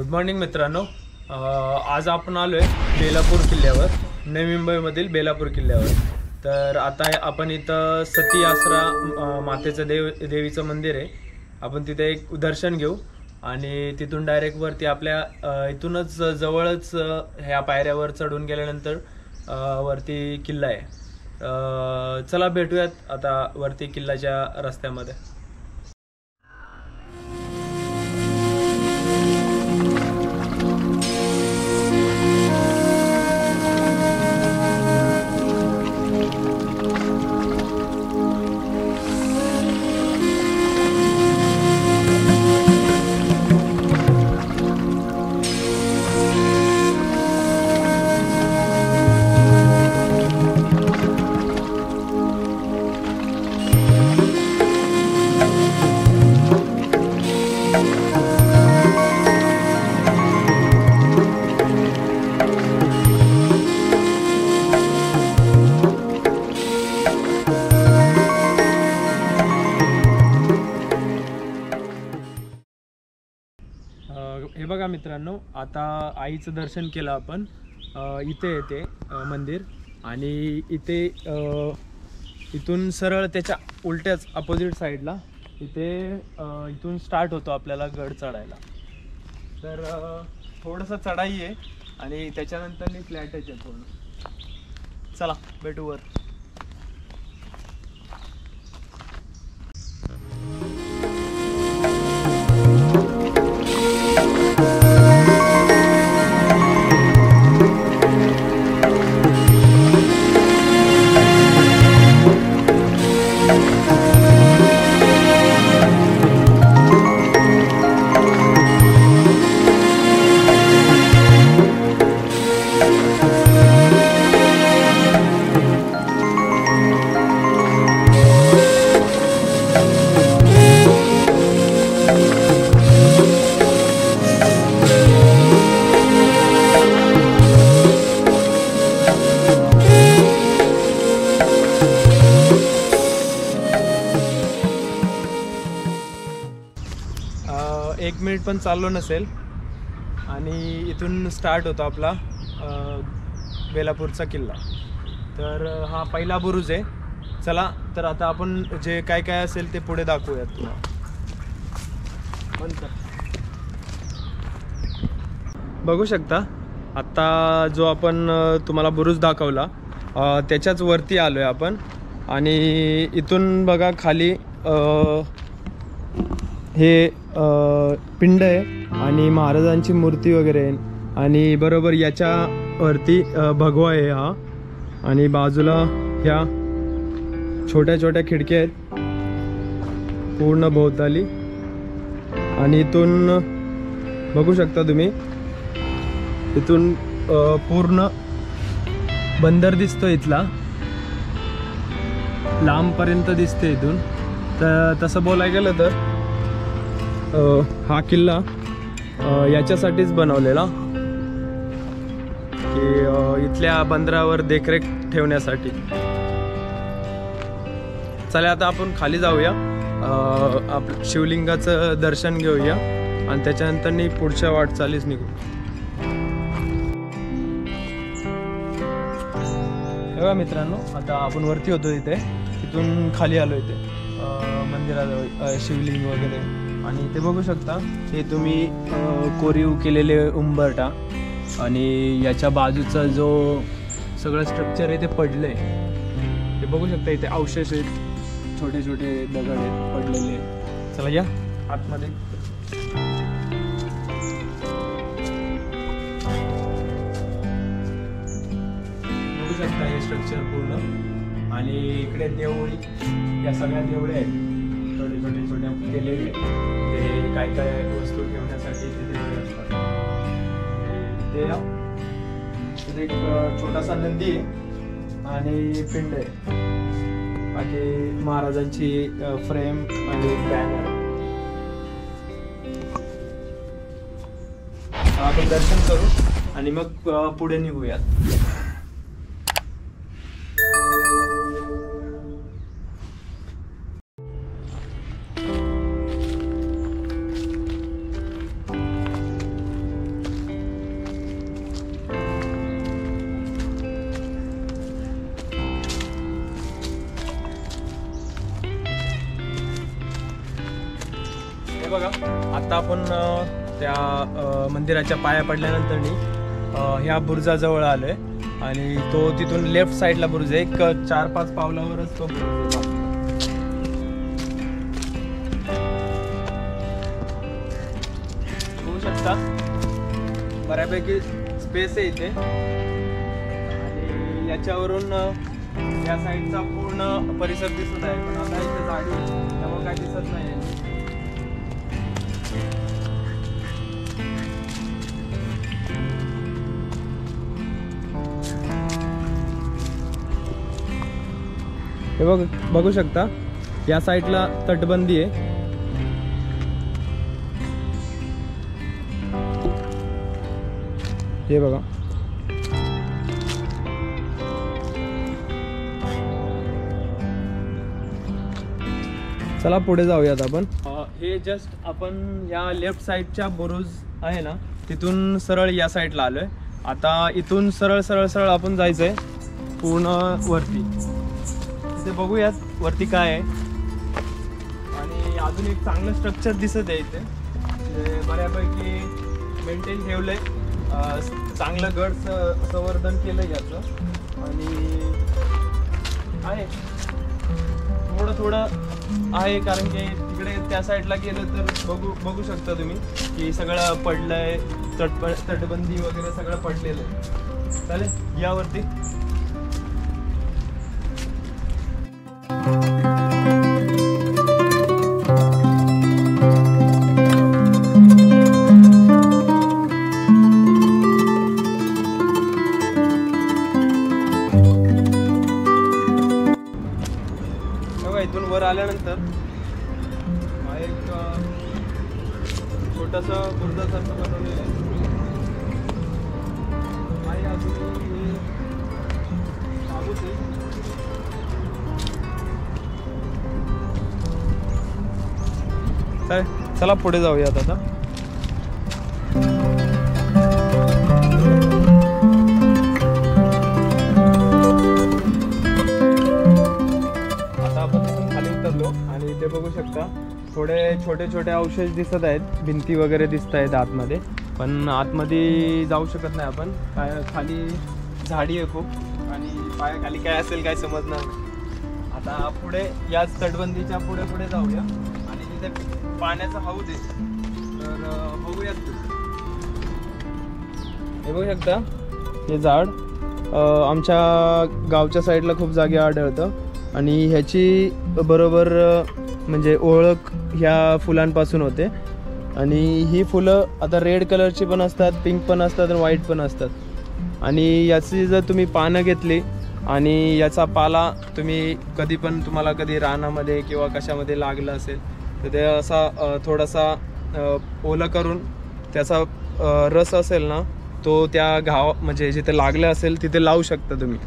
Good morning मित्रांनो. आज आपण आलो आहे बेलापूर किल्ल्यावर, नवी मुंबईमधील बेलापूर किल्ल्यावर. तर आता आपण इथं सती आसरा मातेचं देवीचं मंदिर आहे. आपण तिथे एक दर्शन घेऊ आणि तिथून डायरेक्ट वरती आपल्या इथूनच जवळच ह्या पायऱ्यावर चढून गेल्यानंतर वरती किल्ला आहे. चला भेटूयात आता वरती किल्ल्याच्या रस्त्यामध्ये. हे बघा मित्रांनो, आता आईचं दर्शन केलं आपण. इथे येते मंदिर आणि इथे इथून सरळ त्याच्या उलट्याच अपोजिट साईडला इथे इथून स्टार्ट होतो आपल्याला गड चढायला. तर थोडंसं चढाई आहे आणि त्याच्यानंतर फ्लॅटच आहे पूर्ण. चला भेटू वर. एक मिनिट पण चाललो नसेल आणि इथून स्टार्ट होतो आपला बेलापूरचा किल्ला. तर हा पहिला बुरुज आहे. चला तर आता आपण जे काय काय असेल ते पुढे दाखवूयात तुम्हाला. बघू शकता आत्ता जो आपण तुम्हाला बुरुज दाखवला त्याच्याच वरती आलो आहे आपण. आणि इथून बघा खाली हे पिंड आहे आणि महाराजांची मूर्ती वगैरे आहे. आणि बरोबर याच्या वरती भगवा आहे हा. आणि बाजूला ह्या छोट्या छोट्या खिडक्या आहेत पूर्ण भोवताली. आणि इथून बघू शकता तुम्ही, इथून पूर्ण बंदर दिसतो इथला, लांबपर्यंत दिसते इथून. तर तसं बोलायला गेलं तर हा किल्ला याच्यासाठीच बनवलेला की इथल्या बंदरावर देखरेख ठेवण्यासाठी. चला आता आपण खाली जाऊया, आपलं शिवलिंगाचं दर्शन घेऊया आणि त्याच्यानंतर पुढच्या वाटचालीस निघू. बघा मित्रांनो, आता आपण वरती होतो इथे, तिथून खाली आलो इथे मंदिराजवळ शिवलिंग वगैरे. आणि ते बघू शकता हे तुम्ही कोरीव केलेले उंबरठा आणि याच्या बाजूचा जो सगळं स्ट्रक्चर आहे ते पडलंय. हे बघू शकता इथे अवशेष आहेत, छोटे छोटे दगड आहेत पडलेले. चला या आतमध्ये. बघू शकता हे स्ट्रक्चर पूर्ण. आणि इकडे देवळी, या सगळ्या देवळे आहेत छोटे छोटे छोट्या केलेले. ते काय काय वस्तू ठेवण्यासाठी तिथे असतात. ते एक छोटासा नंदी आहे आणि पिंड आहे. बाकी महाराजांची फ्रेम आणि बॅनर. आपण दर्शन करू आणि मग पुढे निघूयात. हे बघा, आता आपण त्या मंदिराच्या पाया पडल्यानंतर ह्या बुरुजाजवळ आलोय आणि तो तिथून लेफ्ट साईडला बुरुज आहे, एक 4-5 पावलावरच तो बुरुज आहे. बघू शकता बऱ्यापैकी स्पेस आहे इथे आणि याच्यावरून या साईडचा पूर्ण परिसर दिसत आहे, पण आता इथे झाडी त्यामुळे काही दिसत नाही. हे बघू शकता या साईडला तटबंदी आहे. हे बघा, चला पुढे जाऊयात आपण. हे जस्ट आपण या लेफ्ट साईडच्या बुरुज आहे ना तिथून सरळ या साईडला आलोय. आता इथून सरळ सरळ सरळ आपण जायचंय पूर्ण वरती. इथे बघूयात वरती काय आहे. आणि अजून एक चांगलं स्ट्रक्चर दिसत आहे इथे, बऱ्यापैकी मेंटेन ठेवलंय, चांगलं गड संवर्धन केलंय याचं. आणि आहे थोडं आहे, कारण की तिकडे त्या साईडला गेलं तर बघू शकता तुम्ही की सगळं पडलंय, तटबंदी वगैरे सगळं पडलेलं आहे. चालेल यावरती. इथून वर आल्यानंतर एक छोटासा बुरुजासारखं बनवलेलं आहे. अजून साबूत आहे. चला पुढे जाऊयात आता. आणि इथे बघू शकता थोडे छोटे छोटे अवशेष दिसत आहेत, भिंती वगैरे दिसत आहेत आतमध्ये, पण आतमध्ये जाऊ शकत नाही आपण. काय खाली झाडी आहे खूप आणि पायाखाली काय असेल काय समजणार नाही. आता पुढे याच तटबंदीच्या पुढे पुढे जाऊया आणि तिथे पाण्याचा हौद आहे, तर बघूयात. हे बघू शकता हे झाड आमच्या गावच्या साईडला खूप जागी आढळतं आणि ह्याची बरोबर म्हणजे ओळख ह्या फुलांपासून होते. आणि ही फुलं आता रेड कलरची पण असतात, पिंक पण असतात आणि व्हाईट पण असतात. आणि याची जर तुम्ही पानं घेतली आणि याचा पाला तुम्ही कधी पण तुम्हाला कधी रानामध्ये किंवा कशामध्ये लागलं असेल तर ते असा थोडासा ओलं करून त्याचा रस असेल ना तो त्या घाव म्हणजे जिथे लागलं असेल तिथे लावू शकता तुम्ही.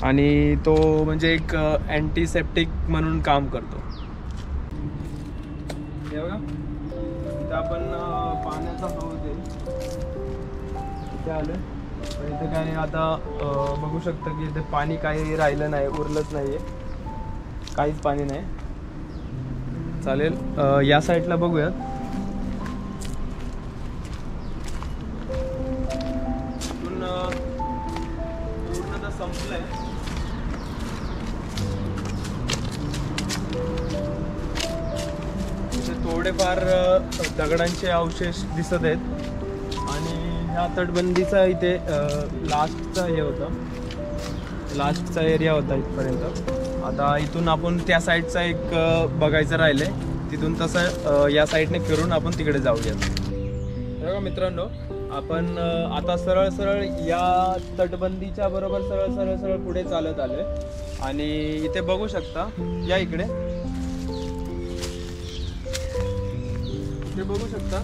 आणि तो म्हणजे एक अँटीसेप्टिक म्हणून काम करतो. हे बघा इथे आपण पाण्याचा हौद आहे इथे आलं, पण इथे काय आता बघू शकता की इथे पाणी काही राहिलं नाही, उरलंच नाहीये, काहीच पाणी नाही. चालेल या साईडला बघूयात. पूर्ण संपलंय. थोडेफार दगडांचे अवशेष दिसत आहेत आणि ह्या तटबंदीचा इथे लास्टचा हे होता, लास्टचा एरिया होता इथपर्यंत. आता इथून आपण त्या साईडचा एक बघायचं राहिलंय, तिथून तसं या साईडने फिरून आपण तिकडे जाऊयात. बघा मित्रांनो, आपण आता सरळ सरळ या तटबंदीच्या बरोबर सरळ सरळ सरळ पुढे चालत आलोय आणि इथे बघू शकता, या इकडे बघू शकता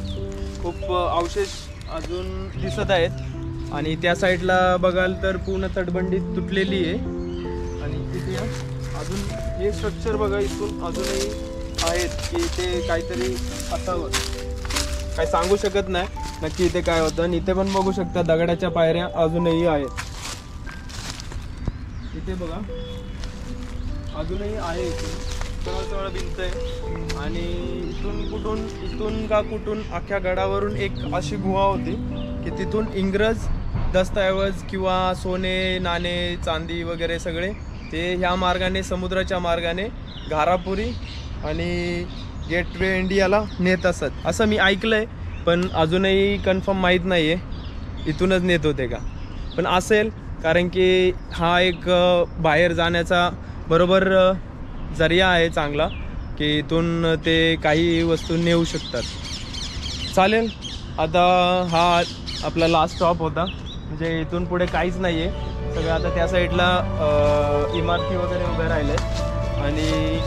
खूप अवशेष अजून दिसत आहेत. आणि त्या साईडला बघाल तर पूर्ण तटबंदी तुटलेली आहे. आणि तिथे अजून हे स्ट्रक्चर बघा, इथून अजूनही आहेत की ते काहीतरी असावं, काही सांगू शकत नाही नक्की इथे काय होतं. आणि इथे पण बघू शकता दगडाच्या पायऱ्या अजूनही आहेत. इथे बघा अजूनही आहे इथे. सरळ भिंत आहे आणि इथून का कुठून अख्ख्या गडावरून एक अशी गुहा होती की तिथून इंग्रज दस्तऐवज किंवा सोने नाणे चांदी वगैरे सगळे ते ह्या मार्गाने समुद्राच्या मार्गाने घारापुरी आणि गेटवे इंडियाला नेत असत असं मी ऐकलंय, पण अजूनही कन्फर्म माहीत नाही आहे इथूनच नेत होते का, पण असेल, कारण की हा एक बाहेर जाण्याचा बरोबर जरिया आहे चांगला की इथून ते काही वस्तू नेऊ शकतात. चालेल, आता हा आपला लास्ट स्टॉप होता, म्हणजे इथून पुढे काहीच नाही आहे, सगळं आता त्या साईडला इमारती वगैरे उभ्या राहिले आणि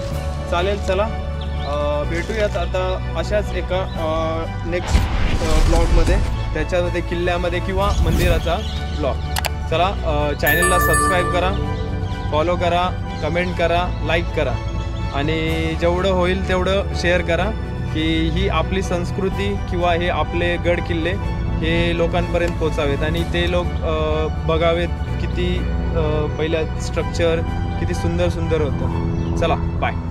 चालेल. चला भेटूयात आता अशाच एका नेक्स्ट ब्लॉगमध्ये, त्याच्यामध्ये किल्ल्यामध्ये किंवा मंदिराचा ब्लॉग. चला चॅनलला सबस्क्राईब करा, फॉलो करा, कमेंट करा, लाईक करा आणि जेवढं होईल तेवढं शेअर करा की ही आपली संस्कृती किंवा हे आपले गड किल्ले हे लोकांपर्यंत पोचावेत आणि ते लोक बघावेत किती पहिलं स्ट्रक्चर किती सुंदर होतं. चला बाय.